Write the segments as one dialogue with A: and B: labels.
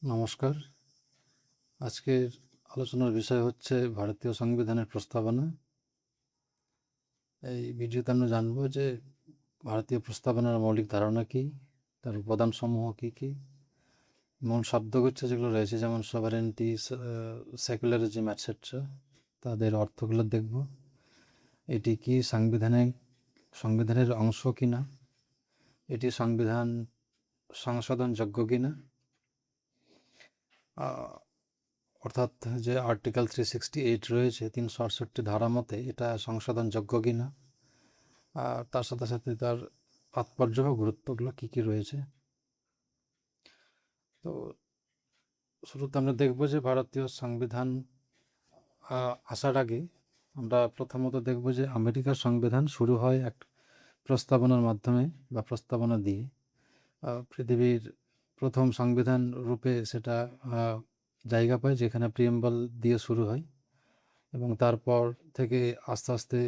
A: নমস্কার। আজকের আলোচনার বিষয় হচ্ছে ভারতীয় সংবিধানের প্রস্তাবনা। এই ভিডিওতে আমরা জানব যে ভারতীয় প্রস্তাবনার মৌলিক ধারণা কী, তার উপাদানসমূহ কী কী, মূল শব্দগুচ্ছ যেগুলো রয়েছে যেমন সভারেন্টি, সেকুলারিজম অ্যাটসেট্রা, তাদের অর্থগুলো দেখব। এটি কি সংবিধানের অংশ কি না, এটি সংবিধান সংশোধনযোগ্য কি না, অর্থাৎ যে আর্টিকেল 368 রয়েছে 368 ধারা মতে এটা সংশোধনযোগ্য কি না, আর তার সাথে সাথে তার তাৎপর্য বা গুরুত্বগুলো কী কী রয়েছে। তো শুরুতে আমরা দেখব যে ভারতীয় সংবিধান আসার আগে আমরা প্রথমত দেখব যে আমেরিকার সংবিধান শুরু হয় এক প্রস্তাবনার মাধ্যমে বা প্রস্তাবনা দিয়ে। পৃথিবীর প্রথম সংবিধান রূপে সেটা জায়গা পায়, যেখানে প্রিএম্বল দিয়ে শুরু হয়, এবং তারপর থেকে আস্তে আস্তে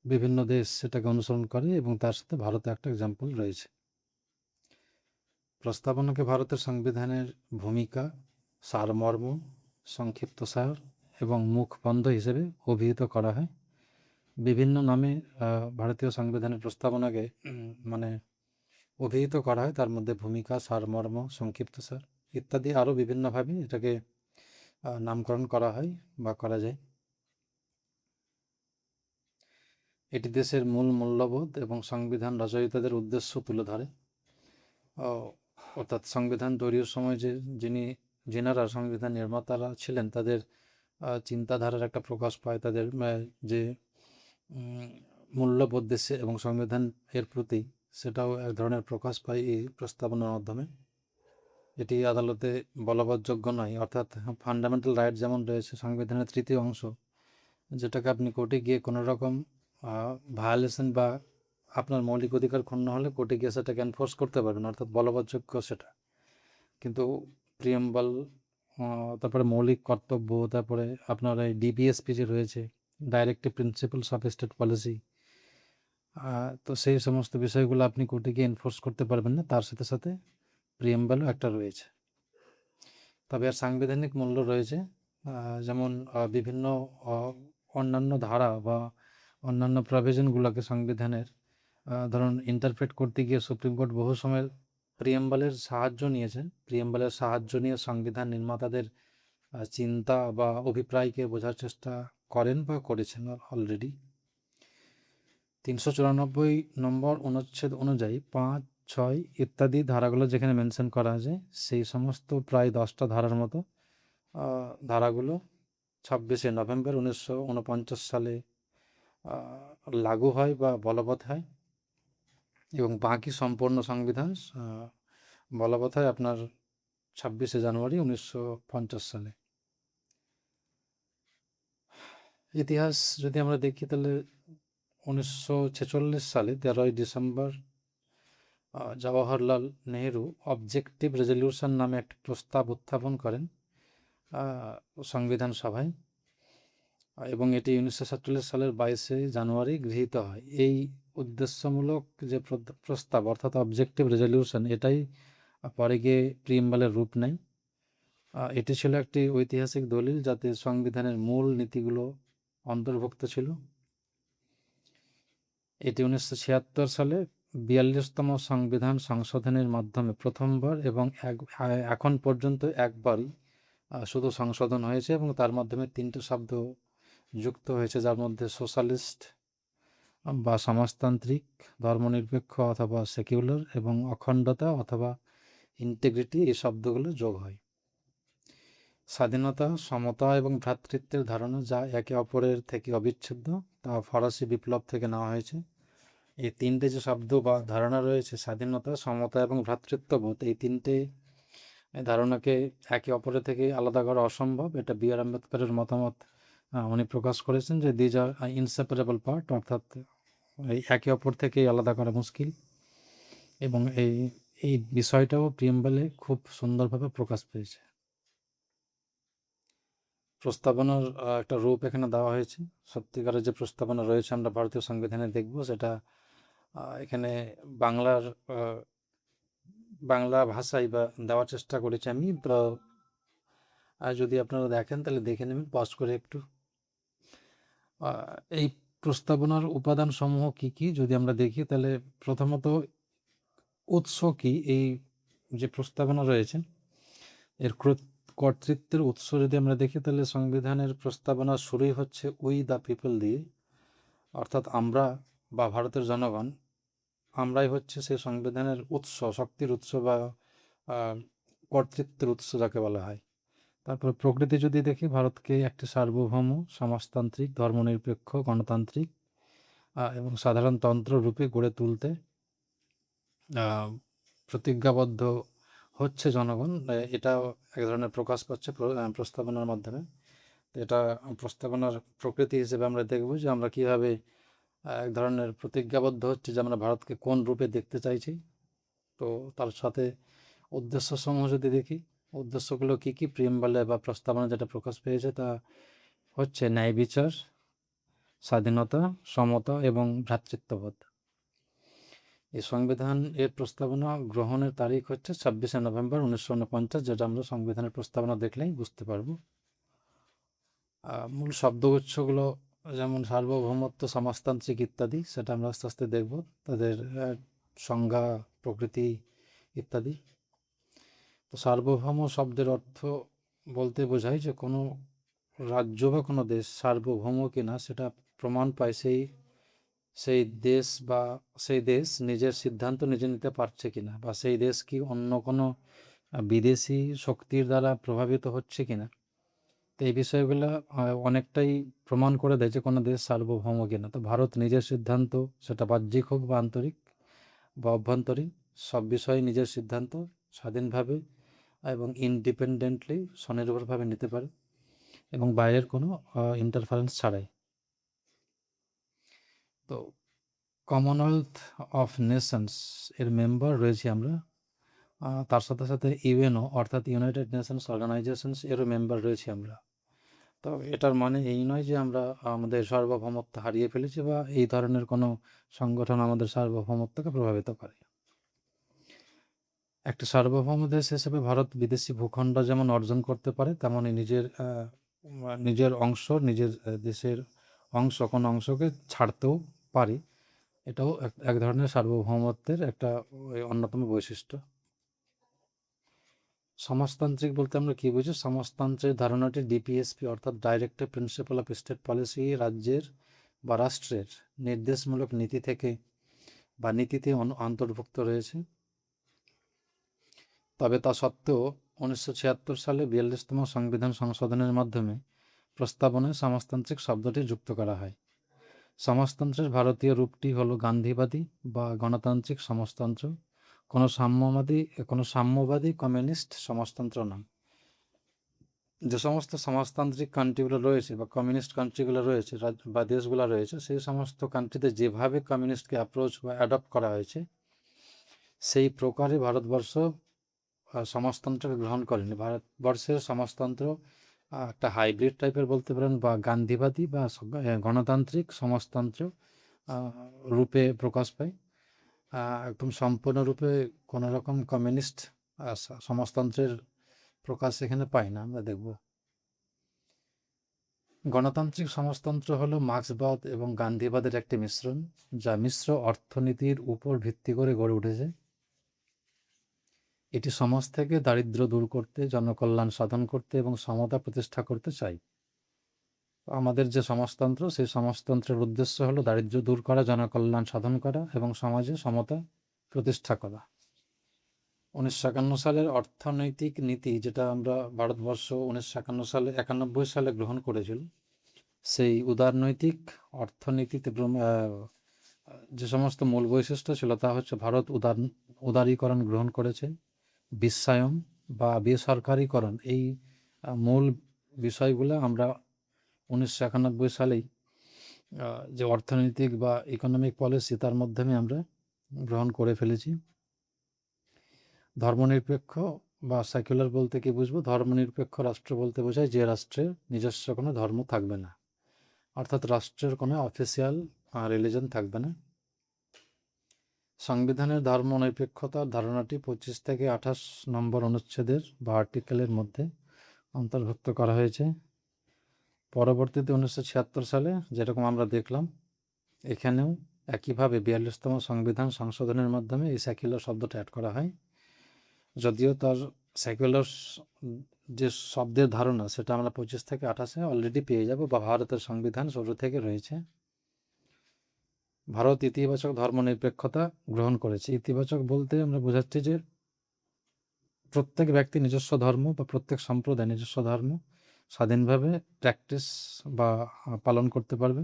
A: বিভিন্ন দেশ সেটাকে অনুসরণ করে, এবং তার সাথে ভারতে একটা এক্সাম্পল রয়েছে। প্রস্তাবনাকে ভারতের সংবিধানের ভূমিকা, সারমর্ম, সংক্ষিপ্তসার এবং মুখবন্ধ হিসেবে অভিহিত করা হয়। বিভিন্ন নামে ভারতীয় সংবিধানের প্রস্তাবনাকে অভিহিত করা হয়, তার মধ্যে ভূমিকা, সারমর্ম, সংক্ষিপ্তসার ইত্যাদি আরও বিভিন্নভাবে এটাকে নামকরণ করা হয় বা করা যায়। এটি দেশের মূল মূল্যবোধ এবং সংবিধান রচয়িতাদের উদ্দেশ্য তুলে ধরে। অর্থাৎ সংবিধান তৈরির সময় যেনারা সংবিধান নির্মাতারা ছিলেন, তাদের চিন্তাধারার একটা প্রকাশ পায়, তাদের যে মূল্যবোধ দেশে এবং সংবিধান এর প্রতি, সেটাও এক ধরনের প্রকাশ পায় এই প্রস্তাবনার মাধ্যমে। এটি আদালতে বলবৎযোগ্য নয়, অর্থাৎ ফান্ডামেন্টাল রাইট যেমন রয়েছে সংবিধানের তৃতীয় অংশ, যেটাকে আপনি কোর্টে গিয়ে কোনো রকম ভায়োলেশন বা আপনার মৌলিক অধিকার ক্ষুণ্ণ হলে কোর্টে গিয়ে সেটাকে এনফোর্স করতে পারবেন, অর্থাৎ বলবৎযোগ্য সেটা। কিন্তু প্রিএম্বল, তারপরে মৌলিক কর্তব্য, তারপরে আপনার এই ডিপিএসপি যে রয়েছে, directive principles of state policy, তো সেই সমস্ত বিষয়গুলো আপনি কোর্টে গিয়ে এনফোর্স করতে পারবেন না, তার সাথে সাথে প্রিএম্বলও একটা রয়েছে। তবে আর সাংবিধানিক মূল্য রয়েছে, যেমন বিভিন্ন অন্যান্য ধারা বা অন্যান্য প্রভিশনগুলোকে সংবিধানের ধরুন ইন্টারপ্রেট করতে গিয়ে সুপ্রিম কোর্ট বহু সময় প্রিএম্বলের সাহায্য নিয়েছেন। প্রিএম্বলের সাহায্য নিয়ে সংবিধান নির্মাতাদের চিন্তা বা অভিপ্রায়কে বোঝার চেষ্টা করেন বা করেছেন অলরেডি। 394 নম্বর অনুচ্ছেদ অনুযায়ী 5, 6 ইত্যাদি ধারাগুলো যেখানে মেনশন করা আছে, সেই সমস্ত প্রায় 10টা ধারার মতো ধারাগুলো 26শে নভেম্বর 1949 সালে লাগু হয় বা বলবৎ হয়, এবং বাকি সম্পূর্ণ সংবিধান বলবৎ হয় আপনার 26শে জানুয়ারি 1950 সালে। ইতিহাস যদি আমরা দেখি, তাহলে 1946 সালে 13ই December Jawaharlal Nehru objective resolution নামে একটি প্রস্তাব উত্থাপন করেন সংবিধান সভায়, এবং এটি 1947 সালের 22শে জানুয়ারি গৃহীত হয়। এই উদ্দেশ্যমূলক যে প্রস্তাব, অর্থাৎ অবজেক্টিভ রেজলিউশন, এটাই পরে গিয়ে প্রিএম্বলের রূপ নেয়। এটি ছিল একটি ঐতিহাসিক দলিল যাতে সংবিধানের মূল নীতিগুলো অন্তর্ভুক্ত ছিল। এটি 1976 সালে 42তম সংবিধান সংশোধনের মাধ্যমে প্রথমবার এবং এখন পর্যন্ত একবারই শুধু সংশোধন হয়েছে, এবং তার মাধ্যমে 3টে শব্দ যুক্ত হয়েছে, যার মধ্যে সোশ্যালিস্ট বা সমাজতান্ত্রিক, ধর্মনিরপেক্ষ অথবা সেকুলার, এবং অখণ্ডতা অথবা ইন্টিগ্রিটি, এই শব্দগুলো যোগ হয়। স্বাধীনতা, সমতা এবং ভ্রাতৃত্বের ধারণা, যা একে অপরের থেকে অবিচ্ছেদ্য, তা ফরাসি বিপ্লব থেকে নেওয়া হয়েছে। এই 3টে যে শব্দ বা ধারণা রয়েছে, স্বাধীনতা, সমতা এবং ভ্রাতৃত্ববোধ, এই 3টে ধারণাকে একে অপরের থেকে আলাদা করা অসম্ভব। এটা বি আর আম্বেদকরের মতামত। উনি প্রকাশ করেছেন যে দিজ আর ইনসেপারেবল পার্ট, অর্থাৎ এই একে অপর থেকে আলাদা করা মুশকিল, এবং এই বিষয়টাও প্রিএম্বলে খুব সুন্দরভাবে প্রকাশ পেয়েছে। প্রস্তাবনার একটা রূপ এখানে দেওয়া হয়েছে। সত্যিকারের যে প্রস্তাবনা রয়েছে আমরা ভারতীয় সংবিধানে দেখব, সেটা এখানে বাংলা ভাষায় বা দেওয়ার চেষ্টা করেছি আমি। আর যদি আপনারা দেখেন তাহলে দেখে নেবেন পজ করে একটু। এই প্রস্তাবনার উপাদানসমূহ কি কি যদি আমরা দেখি তাহলে প্রথমত উৎস কি, এই যে প্রস্তাবনা রয়েছে এর কর্তৃত্বের উৎস যদি আমরা দেখি তাহলে সংবিধানের প্রস্তাবনা শুরুই হচ্ছে উই দ্য পিপল দিয়ে, অর্থাৎ আমরা বা ভারতের জনগণ, আমরাই হচ্ছে সেই সংবিধানের উৎস, শক্তির উৎস বা কর্তৃত্বের উৎস যাকে বলা হয়। তারপর প্রকৃতি যদি দেখি, ভারতকে একটি সার্বভৌম সমাজতান্ত্রিক ধর্মনিরপেক্ষ গণতান্ত্রিক এবং সাধারণতন্ত্র রূপে গড়ে তুলতে প্রতিজ্ঞাবদ্ধ হচ্ছে জনগণ। এটাও এক ধরনের প্রকাশ পাচ্ছে প্রস্তাবনার মাধ্যমে। এটা প্রস্তাবনার প্রকৃতি হিসেবে আমরা দেখব যে আমরা কীভাবে এক ধরনের প্রতিজ্ঞাবদ্ধ হচ্ছে যে আমরা ভারতকে কোন রূপে দেখতে চাইছি। তো তার সাথে উদ্দেশ্যসমূহ যদি দেখি, উদ্দেশ্যগুলো কী কী প্রিয়াম্বলে বা প্রস্তাবনা যেটা প্রকাশ পেয়েছে তা হচ্ছে ন্যায় বিচার, স্বাধীনতা, সমতা এবং ভ্রাতৃত্ববোধ। এই সংবিধান এর প্রস্তাবনা গ্রহণের তারিখ হচ্ছে 26শে নভেম্বর 1949, যেটা আমরা সংবিধানের প্রস্তাবনা দেখলেই বুঝতে পারব। মূল শব্দগুচ্ছগুলো যেমন সার্বভৌমত্ব, সমাজতান্ত্রিক ইত্যাদি, সেটা আমরা আস্তে আস্তে দেখব, তাদের সংজ্ঞা, প্রকৃতি ইত্যাদি। তো সার্বভৌম শব্দের অর্থ বলতে বোঝায় যে কোনো রাজ্য বা কোনো দেশ সার্বভৌম কিনা সেটা প্রমাণ পায় সেই দেশ বা সেই দেশ নিজের সিদ্ধান্ত নিজে নিতে পারছে কিনা, বা সেই দেশ কি অন্য কোনো বিদেশি শক্তির দ্বারা প্রভাবিত হচ্ছে কিনা। তো এই বিষয়গুলো অনেকটাই প্রমাণ করে দেয় যে কোনো দেশ সার্বভৌম কিনা। তো ভারত নিজের সিদ্ধান্ত, সেটা বাহ্যিক হোক বা আন্তরিক বা অভ্যন্তরীণ, সব বিষয়ে নিজের সিদ্ধান্ত স্বাধীনভাবে এবং ইন্ডিপেন্ডেন্টলি স্বনির্ভরভাবে নিতে পারে এবং বাইরের কোনো ইন্টারফারেন্স ছাড়াই। তো কমনওয়েলথ অফ নেশনস এর মেম্বার রয়েছি আমরা, তার সাথে সাথে ইউএনও অর্থাৎ ইউনাইটেড নেশনস অর্গানাইজেশনস এরও মেম্বার রয়েছি আমরা। তো এটার মানে এই নয় যে আমরা আমাদের সার্বভৌমত্ব হারিয়ে ফেলেছি বা এই ধরনের কোনো সংগঠন আমাদের সার্বভৌমত্বকে প্রভাবিত করে। একটা সার্বভৌম দেশ হিসেবে ভারত বিদেশি ভূখণ্ড যেমন অর্জন করতে পারে, তেমনই নিজের অংশ, নিজের দেশের অংশ, কোনো অংশকে ছাড়তেও পারি। এটাও এক ধরনের সার্বভৌমত্বের একটা অন্যতম বৈশিষ্ট্য। সমাজতান্ত্রিক বলতে আমরা কী বুঝি? সমাজতন্ত্রের ধারণাটি ডিপিএসপি অর্থাৎ directive principle of state policy রাজ্যের বা রাষ্ট্রের নির্দেশমূলক নীতি থেকে বা নীতিতে অন্তর্ভুক্ত রয়েছে। তবে তা সত্ত্বেও 1976 সালে 42তম সংবিধান সংশোধনের মাধ্যমে প্রস্তাবনায় সমাজতান্ত্রিক শব্দটি যুক্ত করা হয়। সমাজতন্ত্রের ভারতীয় রূপটি হলো গান্ধীবাদী বা গণতান্ত্রিক সমাজতন্ত্র, কোনো সাম্যবাদী কমিউনিস্ট সমাজতন্ত্র নয়। যে সমস্ত সমাজতান্ত্রিক কান্ট্রিগুলো রয়েছে বা কমিউনিস্ট কান্ট্রিগুলো রয়েছে বা দেশগুলো রয়েছে, সেই সমস্ত কান্ট্রিতে যেভাবে কমিউনিস্টকে অ্যাপ্রোচ বা অ্যাডপ্ট করা হয়েছে সেই প্রকারে ভারতবর্ষ সমাজতন্ত্রকে গ্রহণ করেনি। ভারতবর্ষের সমাজতন্ত্র একটা হাইব্রিড টাইপের বলতে পারেন, বা গান্ধীবাদী বা গণতান্ত্রিক সমাজতন্ত্র রূপে প্রকাশ পায়। একদম সম্পূর্ণরূপে কোনো রকম কমিউনিস্ট সমাজতন্ত্রের প্রকাশ এখানে পাই না, আমরা দেখব। গণতান্ত্রিক সমাজতন্ত্র হলো মার্ক্সবাদ এবং গান্ধীবাদের একটি মিশ্রণ, যা মিশ্র অর্থনীতির উপর ভিত্তি করে গড়ে উঠেছে। এটি সমাজ থেকে দারিদ্র্য দূর করতে, জনকল্যাণ সাধন করতে এবং সমতা প্রতিষ্ঠা করতে চায়। আমাদের যে সমাজতন্ত্র, সেই সমাজতন্ত্রের উদ্দেশ্য হলো দারিদ্র্য দূর করা, জনকল্যাণ সাধন করা এবং সমাজে সমতা প্রতিষ্ঠা করা। 1951 সালের অর্থনৈতিক নীতি, যেটা আমরা ভারতবর্ষ 1991 সালে গ্রহণ করেছিল, সেই উদারনৈতিক অর্থনীতিতে যে সমস্ত মূল বৈশিষ্ট্য ছিল তা হচ্ছে ভারত উদারীকরণ গ্রহণ করেছে, বিশ্বায়ন বা বেসরকারীকরণ, এই মূল বিষয়গুলো আমরা 1991 সালেই যে অর্থনৈতিক বা ইকোনমিক পলিসি তার মাধ্যমে আমরা গ্রহণ করে ফেলেছি। ধর্মনিরপেক্ষ বা সেকুলার বলতে কি বুঝবো? ধর্মনিরপেক্ষ রাষ্ট্র বলতে বোঝায় যে রাষ্ট্রের নিজস্ব কোনো ধর্ম থাকবে না, অর্থাৎ রাষ্ট্রের কোনো অফিসিয়াল রিলিজন থাকবে না। সংবিধানের ধর্মনিরপেক্ষতার ধারণাটি 25 থেকে 28 নম্বর অনুচ্ছেদের বা আর্টিকেলের মধ্যে অন্তর্ভুক্ত করা হয়েছে। পরবর্তীতে 1976 সালে যেরকম আমরা দেখলাম, এখানেও একইভাবে 42তম সংবিধান সংশোধনের মাধ্যমে এই সেকুলার শব্দটা অ্যাড করা হয়। যদিও তার সেকুলার যে শব্দের ধারণা সেটা আমরা 25 থেকে 28-এ অলরেডি পেয়ে যাব, বা ভারতের সংবিধান শুরু থেকে রয়েছে। ভারত ইতিবাচক ধর্মনিরপেক্ষতা গ্রহণ করেছে। ইতিবাচক বলতে আমরা বোঝাচ্ছি যে প্রত্যেক ব্যক্তি নিজস্ব ধর্ম বা প্রত্যেক সম্প্রদায় নিজস্ব ধর্ম স্বাধীনভাবে প্র্যাকটিস বা পালন করতে পারবে।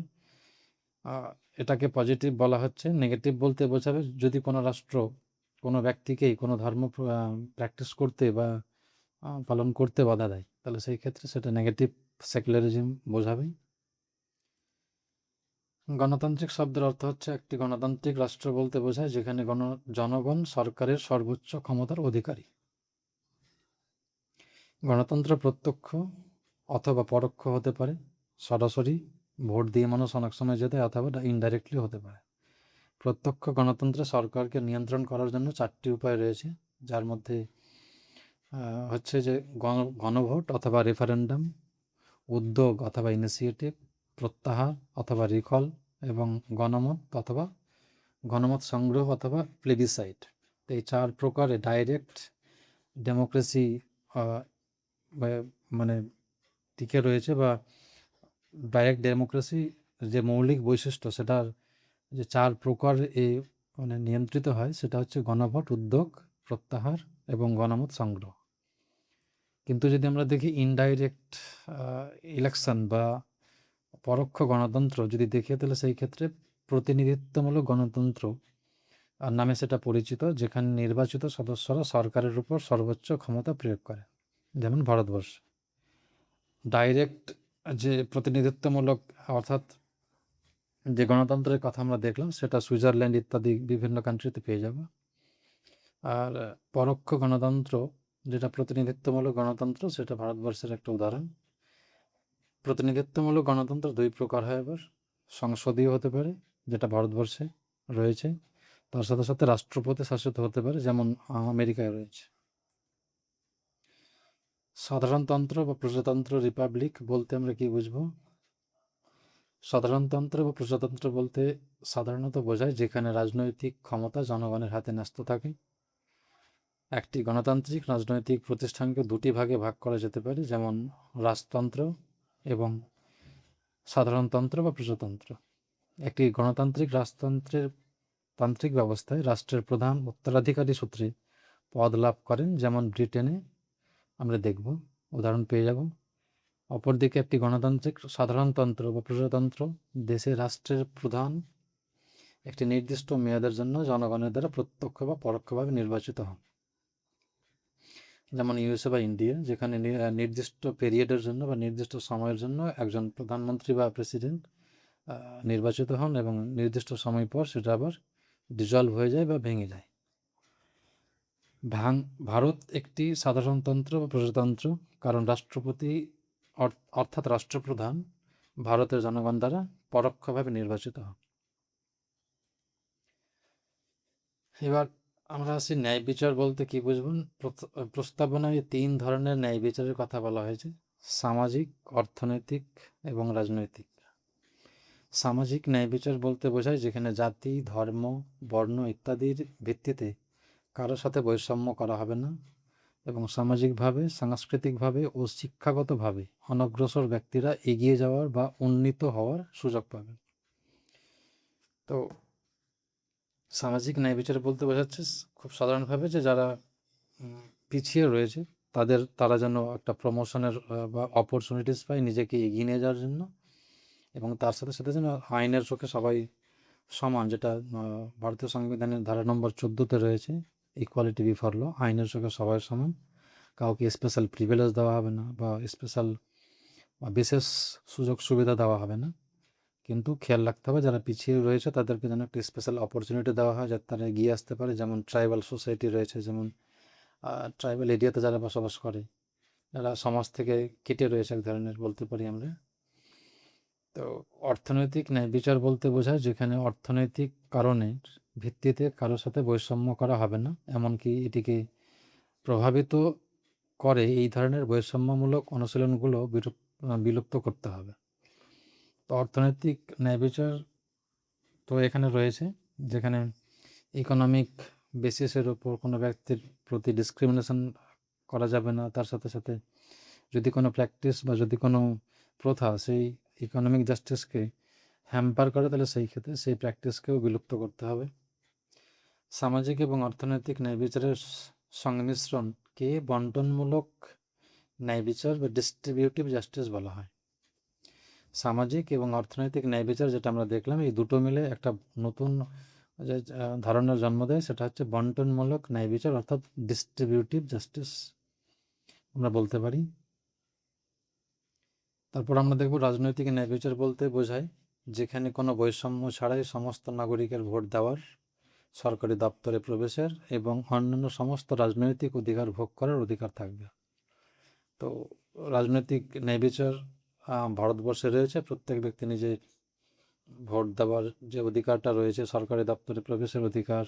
A: এটাকে পজিটিভ বলা হচ্ছে। নেগেটিভ বলতে বোঝাবে যদি কোনো রাষ্ট্র কোনো ব্যক্তিকেই কোনো ধর্ম প্র্যাকটিস করতে বা পালন করতে বাধা দেয়, তাহলে সেই ক্ষেত্রে সেটা নেগেটিভ সেকুলারিজম বোঝাবে। গণতান্ত্রিক শব্দের অর্থ হচ্ছে একটি গণতান্ত্রিক রাষ্ট্র বলতে বোঝায় যেখানে জনগণ সরকারের সর্বোচ্চ ক্ষমতার অধিকারী। গণতন্ত্র প্রত্যক্ষ অথবা পরোক্ষ হতে পারে, সরাসরি ভোট দিয়ে মানুষ অনেক সময় যেতে, অথবা ইনডাইরেক্টলি হতে পারে। প্রত্যক্ষ গণতন্ত্রে সরকারকে নিয়ন্ত্রণ করার জন্য 4টি উপায় রয়েছে, যার মধ্যে হচ্ছে যে গণভোট অথবা রেফারেন্ডাম, উদ্যোগ অথবা ইনিশিয়েটিভ, প্রত্যাহার অথবা রিকল, এবং গণমত সংগ্রহ অথবা প্লেবিসাইট। তো এই 4 প্রকারে ডাইরেক্ট ডেমোক্রেসি মানে টিকে রয়েছে, বা ডাইরেক্ট ডেমোক্রেসি যে মৌলিক বৈশিষ্ট্য সেটার যে 4 প্রকার মানে নিয়ন্ত্রিত হয়, সেটা হচ্ছে গণভোট, উদ্যোগ, প্রত্যাহার এবং গণমত সংগ্রহ। কিন্তু যদি আমরা দেখি ইনডাইরেক্ট ইলেকশন বা পরোক্ষ গণতন্ত্র যদি দেখি, তাহলে সেই ক্ষেত্রে প্রতিনিধিত্বমূলক গণতন্ত্র নামে সেটা পরিচিত, যেখানে নির্বাচিত সদস্যরা সরকারের উপর সর্বোচ্চ ক্ষমতা প্রয়োগ করে, যেমন ভারতবর্ষ। ডাইরেক্ট যে প্রতিনিধিত্বমূলক অর্থাৎ যে গণতন্ত্রের কথা আমরা দেখলাম, সেটা সুইজারল্যান্ড ইত্যাদি বিভিন্ন কান্ট্রিতে পেয়ে যাব। আর পরোক্ষ গণতন্ত্র যেটা প্রতিনিধিত্বমূলক গণতন্ত্র, সেটা ভারতবর্ষের একটা উদাহরণ। প্রতিনিধিত্বমূলক গণতন্ত্র 2 প্রকার হয় আবার। সংসদীয় হতে পারে, যেটা ভারতবর্ষে রয়েছে, তার সাথে সাথে রাষ্ট্রপতি শাসিত হতে পারে, যেমন আমেরিকায় রয়েছে। সাধারণতন্ত্র বা প্রজাতন্ত্র, রিপাবলিক বলতে আমরা কি বুঝবো? সাধারণতন্ত্র বা প্রজাতন্ত্র বলতে সাধারণত বোঝায় যেখানে রাজনৈতিক ক্ষমতা জনগণের হাতে ন্যস্ত থাকে। একটি গণতান্ত্রিক রাজনৈতিক প্রতিষ্ঠানকে 2টি ভাগে ভাগ করা যেতে পারে, যেমন রাজতন্ত্র এবং সাধারণতন্ত্র বা প্রজাতন্ত্র। একটি গণতান্ত্রিক তান্ত্রিক ব্যবস্থায় রাষ্ট্রের প্রধান উত্তরাধিকারী সূত্রে পদ লাভ করেন, যেমন ব্রিটেনে আমরা দেখব, উদাহরণ পেয়ে যাব। অপরদিকে একটি গণতান্ত্রিক সাধারণতন্ত্র বা প্রজাতন্ত্র দেশে রাষ্ট্রের প্রধান একটি নির্দিষ্ট মেয়াদের জন্য জনগণের দ্বারা প্রত্যক্ষ বা পরোক্ষভাবে নির্বাচিত হন, যেমন ইউএসএ বা ইন্ডিয়া, যেখানে নির্দিষ্ট পিরিয়ডের জন্য বা নির্দিষ্ট সময়ের জন্য একজন প্রধানমন্ত্রী বা প্রেসিডেন্ট নির্বাচিত হন, এবং নির্দিষ্ট সময় পর সেটা আবার ডিজলভ হয়ে যায় বা ভেঙে যায়। ভারত একটি সাধারণতন্ত্র বা প্রজাতন্ত্র, কারণ রাষ্ট্রপতি অর্থাৎ রাষ্ট্রপ্রধান ভারতের জনগণ দ্বারা পরোক্ষভাবে নির্বাচিত হন। এবার আমরা আসি ন্যায় বিচার বলতে কি বুঝবেন। প্রস্তাবনায় 3 ধরনের ন্যায় বিচারের কথা বলা হয়েছে: সামাজিক, অর্থনৈতিক এবং রাজনৈতিক। সামাজিক ন্যায় বিচার বলতে বোঝায় যেখানে জাতি, ধর্ম, বর্ণ ইত্যাদির ভিত্তিতে কারোর সাথে বৈষম্য করা হবে না, এবং সামাজিকভাবে, সাংস্কৃতিকভাবে ও শিক্ষাগতভাবে অনগ্রসর ব্যক্তিরা এগিয়ে যাওয়ার বা উন্নীত হওয়ার সুযোগ পাবে। তো সামাজিক ন্যায় বিচার বলতে বোঝাচ্ছে খুব সাধারণভাবে যে যারা পিছিয়ে রয়েছে তারা যেন একটা প্রমোশনের বা অপরচুনিটিস পায় নিজেকে এগিয়ে নিয়ে যাওয়ার জন্য, এবং তার সাথে সাথে যেন আইনের চোখে সবাই সমান, যেটা ভারতীয় সংবিধানের ধারা নম্বর 14-তে রয়েছে, ইকুয়ালিটি বিফোর ল। আইনের চোখে সবাই সমান, কাউকে স্পেশাল প্রিভিলেজ দেওয়া হবে না বা স্পেশাল বা বিশেষ সুযোগ সুবিধা দেওয়া হবে না। কিন্তু খেয়াল রাখতে হবে যারা পিছিয়ে রয়েছে তাদেরকে যেন একটা স্পেশাল অপরচুনিটি দেওয়া হয়, যাতে তারা এগিয়ে আসতে পারে। যেমন ট্রাইবাল সোসাইটি রয়েছে, যেমন ট্রাইবাল এরিয়াতে যারা বসবাস করে, যারা সমাজ থেকে কেটে রয়েছে এক ধরনের বলতে পারি আমরা। তো অর্থনৈতিক ন্যায় বিচার বলতে বোঝায় যেখানে অর্থনৈতিক কারণে ভিত্তিতে কারোর সাথে বৈষম্য করা হবে না, এমনকি এটিকে প্রভাবিত করে এই ধরনের বৈষম্যমূলক অনুশীলনগুলো বিলুপ্ত করতে হবে। তো অর্থনৈতিক ন্যায়বিচার তো এখানে রয়েছে, যেখানে ইকোনমিক বেসিসের ওপর কোনো ব্যক্তির প্রতি ডিসক্রিমিনেশন করা যাবে না। তার সাথে সাথে যদি কোনো প্র্যাকটিস বা যদি কোনো প্রথা সেই ইকোনমিক জাস্টিসকে হ্যাম্পার করে, তাহলে সেই ক্ষেত্রে সেই প্র্যাকটিসকেও বিলুপ্ত করতে হবে। সামাজিক এবং অর্থনৈতিক ন্যায়বিচারের সংমিশ্রণকে বন্টনমূলক ন্যায়বিচার বা ডিস্ট্রিবিউটিভ জাস্টিস বলা হয়। সামাজিক এবং অর্থনৈতিক ন্যায়বিচার যেটা আমরা দেখলাম, এই দুটো মিলে একটা নতুন যে ধারণার জন্ম দেয়, সেটা হচ্ছে বন্টনমূলক ন্যায়বিচার, অর্থাৎ ডিস্ট্রিবিউটিভ জাস্টিস আমরা বলতে পারি। তারপর আমরা দেখব রাজনৈতিক ন্যায়বিচার বলতে বোঝায় যেখানে কোনো বৈষম্য ছাড়াই সমস্ত নাগরিকের ভোট দেওয়ার, সরকারি দপ্তরে প্রবেশের এবং অন্যান্য সমস্ত রাজনৈতিক অধিকার ভোগ করার অধিকার থাকবে। তো রাজনৈতিক ন্যায়বিচার ভারতবর্ষে রয়েছে। প্রত্যেক ব্যক্তি নিজে ভোট দেওয়ার যে অধিকারটা রয়েছে, সরকারি দপ্তরে প্রবেশের অধিকার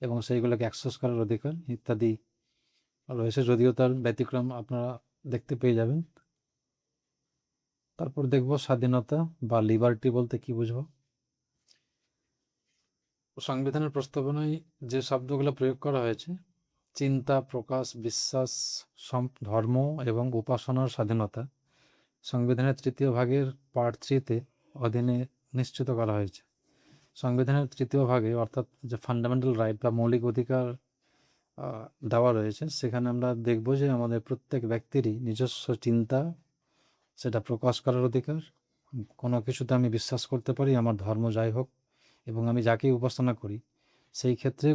A: এবং সেইগুলোকে অ্যাক্সেস করার অধিকার ইত্যাদি রয়েছে, যদিও তার ব্যতিক্রম আপনারা দেখতে পেয়ে যাবেন। তারপর দেখব স্বাধীনতা বা লিবার্টি বলতে কি বুঝবো। সংবিধানের প্রস্তাবনায় যে শব্দগুলো প্রয়োগ করা হয়েছে, চিন্তা প্রকাশ, বিশ্বাস, ধর্ম এবং উপাসনার স্বাধীনতা সংবিধানের 3য় ভাগের পার্ট 3-তে অধীনে নিশ্চিত করা হয়েছে। সংবিধানের 3য় ভাগে, অর্থাৎ যে ফান্ডামেন্টাল রাইট বা মৌলিক অধিকার দেওয়া রয়েছে, সেখানে আমরা দেখব যে আমাদের প্রত্যেক ব্যক্তিরই নিজস্ব চিন্তা, সেটা প্রকাশ করার অধিকার, কোনো কিছুতে আমি বিশ্বাস করতে পারি, আমার ধর্ম যাই হোক, এবং আমি যাকেই উপাসনা করি সেই ক্ষেত্রে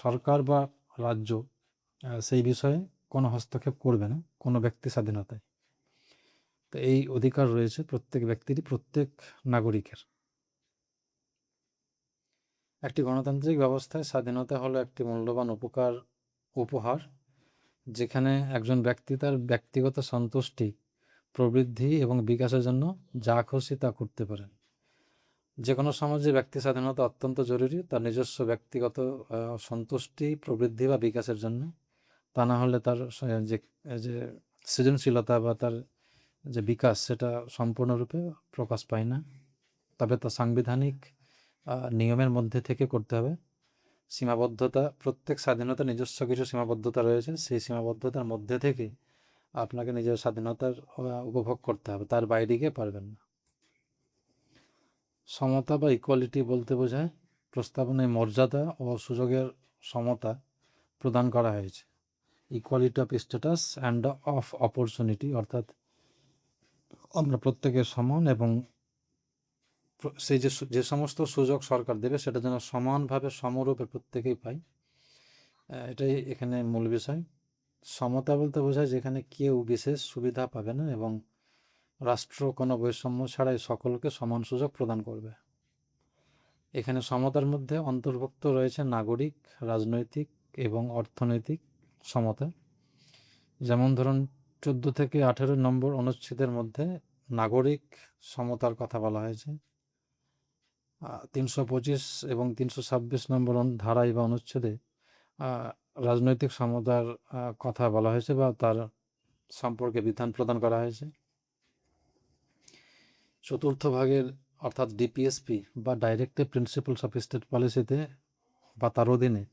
A: সরকার বা রাজ্য সেই বিষয়ে কোনো হস্তক্ষেপ করবে না কোনো ব্যক্তি স্বাধীনতায়। তো এই অধিকার রয়েছে প্রত্যেক ব্যক্তিরই, প্রত্যেক নাগরিকের। একটি গণতান্ত্রিক ব্যবস্থায় স্বাধীনতা হলো একটি মূল্যবান উপহার, যেখানে একজন ব্যক্তি তার ব্যক্তিগত সন্তুষ্টি, প্রবৃদ্ধি এবং বিকাশের জন্য যা খুশি তা করতে পারেন। যে কোনো সমাজে ব্যক্তি স্বাধীনতা অত্যন্ত জরুরি, তার নিজস্ব ব্যক্তিগত সন্তুষ্টি, প্রবৃদ্ধি বা বিকাশের জন্য। তা না হলে তার যে সৃজনশীলতা বা তার যে বিকাশ, সেটা সম্পূর্ণরূপে প্রকাশ পায় না। তবে তা সাংবিধানিক নিয়মের মধ্যে থেকে করতে হবে। সীমাবদ্ধতা, প্রত্যেক স্বাধীনতা নিজস্ব কিছু সীমাবদ্ধতা রয়েছে, সেই সীমাবদ্ধতার মধ্যে থেকে আপনাকে নিজের স্বাধীনতার উপভোগ করতে হবে, তার বাইরে গিয়ে পারবেন না। সমতা বা ইকুয়ালিটি বলতে বোঝায় প্রস্তাবনায় মর্যাদা ও সুযোগের সমতা প্রদান করা হয়েছে। Equality of status and of opportunity, অর্থাৎ আমরা প্রত্যেকের সমান এবং সেই যে সমস্ত সুযোগ সরকার দেবে সেটা যেন সমানভাবে সমরূপে প্রত্যেকেই পায়, এটাই এখানে মূল বিষয়। সমতা বলতে বোঝায় যেখানে কেউ বিশেষ সুবিধা পাবে না এবং রাষ্ট্র কোনো বৈষম্য ছাড়াই সকলকে সমান সুযোগ প্রদান করবে। এখানে সমতার মধ্যে অন্তর্ভুক্ত রয়েছে নাগরিক, রাজনৈতিক এবং অর্থনৈতিক সমতা। যেমন ধরুন 14 থেকে 18 নম্বর অনুচ্ছেদের মধ্যে নাগরিক সমতার কথা বলা হয়েছে। 325 এবং 326 নম্বর ধারায় বা অনুচ্ছেদে রাজনৈতিক সমতার কথা বলা হয়েছে বা তার সম্পর্কে বিধান প্রদান করা হয়েছে। 4র্থ ভাগের অর্থাৎ ডিপিএসপি বা ডাইরেক্টিভ প্রিন্সিপালস অফ স্টেট পলিসিতে বা তার অধীনে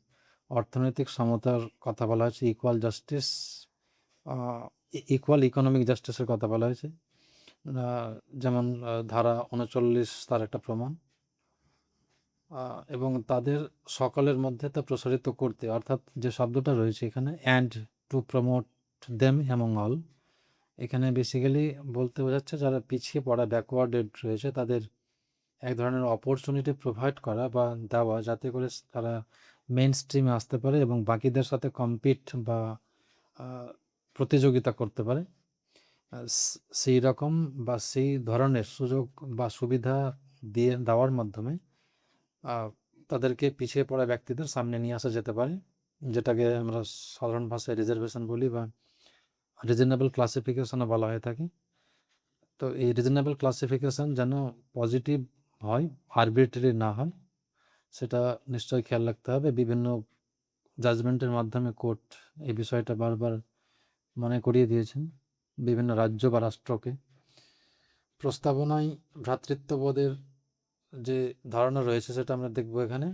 A: অর্থনৈতিক সমতার কথা বলা হয়েছে। ইকুয়াল ইকোনমিক জাস্টিসের কথা বলা হয়েছে, যেমন ধারা 39 তার একটা প্রমাণ, এবং তাদের সকলের মধ্যে তা প্রসারিত করতে, অর্থাৎ যে শব্দটা রয়েছে এখানে, and to promote them among all, এখানে বেসিক্যালি বলতে বোঝাচ্ছে যারা পিছিয়ে পড়া, ব্যাকওয়ার্ডেড রয়েছে, তাদের এক ধরনের অপরচুনিটি প্রোভাইড করা বা দেওয়া, যাতে করে তারা মেইন স্ট্রিমে আসতে পারে এবং বাকিদের সাথে কম্পিট বা প্রতিযোগিতা করতে পারে। সেই রকম বা সেই ধরনের সুযোগ বা সুবিধা দিয়ে দেওয়ার মাধ্যমে তাদেরকে পিছিয়ে পড়া ব্যক্তিদের সামনে নিয়ে আসা যেতে পারে, যেটাকে আমরা সাধারণ ভাষায় রিজার্ভেশন বলি বা রিজনেবল ক্লাসিফিকেশনও বলা হয়ে থাকে। তো এই রিজনেবল ক্লাসিফিকেশন যেন পজিটিভ হয়, আরবিট্রারি না হয়, সেটা নিশ্চয়ই খেয়াল রাখতে হবে। বিভিন্ন জাজমেন্টের মাধ্যমে কোর্ট এই বিষয়টা বারবার মনে করিয়ে দিয়েছেন বিভিন্ন রাজ্য বা রাষ্ট্রকে। প্রস্তাবনায় ভ্রাতৃত্ববোধের যে ধারণা রয়েছে সেটা আমরা দেখব এখানে।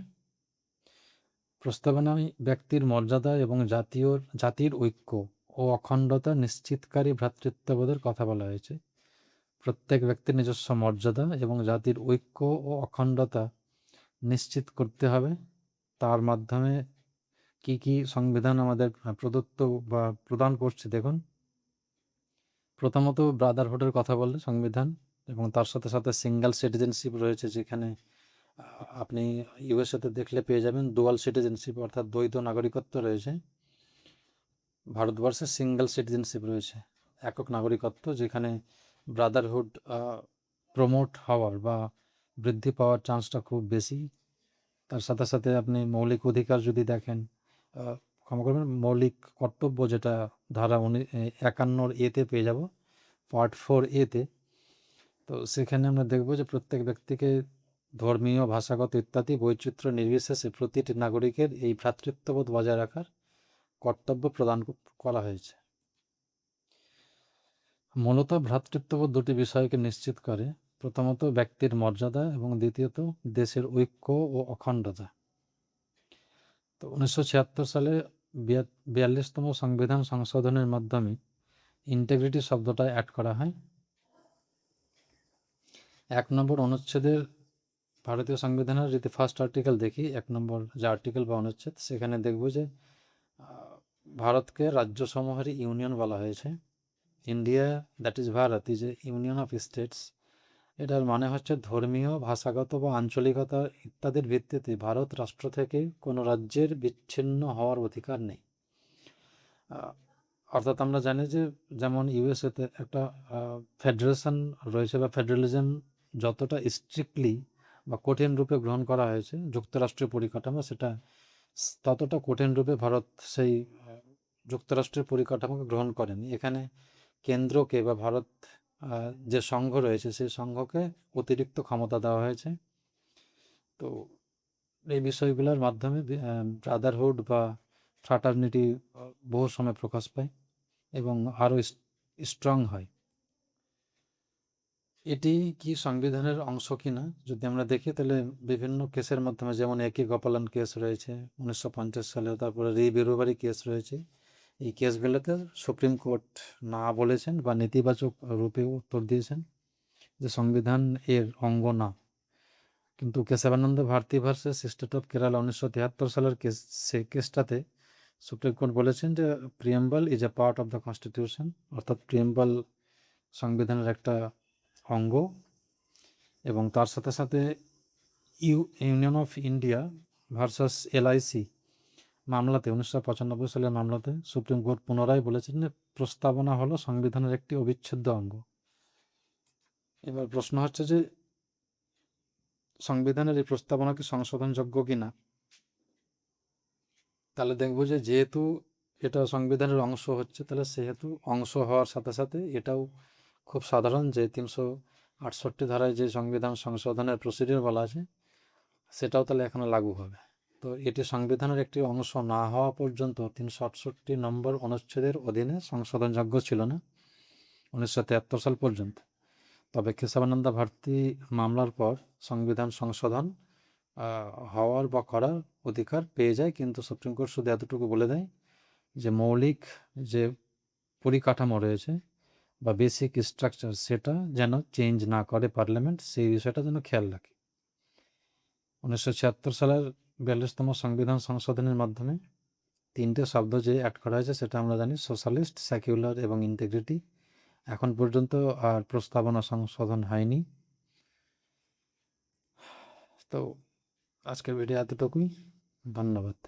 A: প্রস্তাবনায় ব্যক্তির মর্যাদা এবং জাতির ঐক্য ও অখণ্ডতা নিশ্চিতকারী ভ্রাতৃত্ববোধের কথা বলা হয়েছে। প্রত্যেক ব্যক্তির নিজস্ব মর্যাদা এবং জাতির ঐক্য ও অখণ্ডতা নিশ্চিত করতে হবে। তার মাধ্যমে কি কি সংবিধান আমাদের প্রদত্ত বা প্রদান করছে দেখুন। প্রথমত ব্রাদারহুডের কথা বললে সংবিধান, এবং তার সাথে সাথে সিঙ্গেল সিটিজেনশিপ রয়েছে, যেখানে আপনি ইউএসএতে দেখলে পেয়ে যাবেন ডুয়াল সিটিজেনশিপ, অর্থাৎ দ্বৈত নাগরিকত্ব রয়েছে। ভারতবর্ষে সিঙ্গেল সিটিজেনশিপ রয়েছে, একক নাগরিকত্ব, যেখানে ব্রাদারহুড প্রমোট হওয়ার বা বৃদ্ধি পাওয়ার চান্সটা খুব বেশি। তার সাথে সাথে আপনি মৌলিক অধিকার যদি দেখেন, ক্ষমা করবেন, মৌলিক কর্তব্য, যেটা ধারা 51 এতে পেয়ে যাব, পার্ট 4 এতে। তো সেখানে আমরা দেখব যে প্রত্যেক ব্যক্তিকে ধর্মীয়, ভাষাগত ইত্যাদি বৈচিত্র্য নির্বিশেষে প্রতিটি নাগরিকের এই ভ্রাতৃত্ববোধ বজায় রাখার কর্তব্য প্রদান করা হয়েছে। মূলত ভ্রাতৃত্ববোধ দুটি বিষয়কে নিশ্চিত করে। প্রথমত ব্যক্তির মর্যাদা এবং দ্বিতীয়ত দেশের ঐক্য ও অখণ্ডতা। তো 1976 সালে 42তম সংবিধান সংশোধনের মাধ্যমে ইন্টিগ্রিটি শব্দটা অ্যাড করা হয়। 1 নম্বর অনুচ্ছেদের ভারতীয় সংবিধানের যদি ফার্স্ট আর্টিকেল দেখি, 1 নম্বর যে আর্টিকেল বা অনুচ্ছেদ, সেখানে দেখব যে ভারতকে রাজ্যসমূহের ইউনিয়ন বলা হয়েছে। India, that is Bharat, is a union of states. এটার মানে হচ্ছে ধর্মীয়, ভাষাগত বা আঞ্চলিকতা ইত্যাদির ভিত্তিতে ভারত রাষ্ট্র থেকে কোনো রাজ্যের বিচ্ছিন্ন হওয়ার অধিকার নেই। অর্থাৎ আমরা জানি যে যেমন ইউএসএতে একটা ফেডারেশন রয়েছে বা ফেডারেলিজম যতটা স্ট্রিক্টলি বা কঠিন রূপে গ্রহণ করা হয়েছে যুক্তরাষ্ট্রীয় পরিকাঠামো, সেটা ততটা কঠিন রূপে ভারত সেই যুক্তরাষ্ট্রের পরিকাঠামোকে গ্রহণ করেনি। এখানে কেন্দ্রকে বা ভারত যে সংঘ রয়েছে সেই সংঘকে অতিরিক্ত ক্ষমতা দেওয়া হয়েছে। তো এই বিষয়গুলোর মাধ্যমে ব্রাদারহুড বা ফ্রাটার্নিটি বহু সময় প্রকাশ পায় এবং আরও স্ট্রং হয়। এটি কি সংবিধানের অংশ কিনা যদি আমরা দেখি, তাহলে বিভিন্ন কেসের মাধ্যমে, যেমন একে গোপালন কেস রয়েছে 1950 সালে, তারপরে রি বেরুবারি কেস রয়েছে, এই কেসগুলোতে সুপ্রিম কোর্ট না বলেছেন বা নেতিবাচক রূপে উত্তর দিয়েছেন যে সংবিধান এর অঙ্গ না। কিন্তু Kesavananda Bharati versus state of Kerala 1973 সালের কেস, সেই কেসটাতে সুপ্রিম কোর্ট বলেছেন যে preamble is a part of the constitution, অর্থাৎ প্রিয়াম্বল সংবিধানের একটা অঙ্গ। এবং তার সাথে সাথে union of India versus LIC মামলাতে 1995 সালের মামলাতে সুপ্রিম কোর্ট পুনরায় বলেছেন যে প্রস্তাবনা হলো সংবিধানের একটি অবিচ্ছেদ্য অঙ্গ। এবার প্রশ্ন হচ্ছে যে সংবিধানের এই প্রস্তাবনা কি সংশোধনযোগ্য কিনা। তাহলে দেখব যে যেহেতু এটা সংবিধানের অংশ হচ্ছে, তাহলে সেহেতু অংশ হওয়ার সাথে সাথে এটাও খুব সাধারণ যে 368 ধারায় যে সংবিধান সংশোধনের প্রসিডিওর বলা আছে সেটাও তাহলে এখানে লাগু হবে। তো এটি সংবিধানের একটি অংশ না হওয়া পর্যন্ত 368 নম্বর অনুচ্ছেদের অধীনে সংশোধনযোগ্য ছিল না 1973 সাল পর্যন্ত। তবে কেশবানন্দ ভারতী মামলার পর সংবিধান সংশোধন হওয়ার বা করার অধিকার পেয়ে যায়, কিন্তু সুপ্রিম কোর্ট শুধু এতটুকু বলে দেয় যে মৌলিক যে পরিকাঠামো রয়েছে বা বেসিক স্ট্রাকচার, সেটা যেন চেঞ্জ না করে পার্লামেন্ট, সেই বিষয়টা যেন খেয়াল রাখে। 1976 সালের 42তম সংবিধান সংশোধনের মাধ্যমে 3টে শব্দ যে অ্যাড করা হয়েছে সেটা আমরা জানি, সোশ্যালিস্ট, সেকুলার এবং ইন্টিগ্রিটি। এখন পর্যন্ত আর প্রস্তাবনা সংশোধন হয়নি। তো আজকের ভিডিও এতটুকুই, ধন্যবাদ।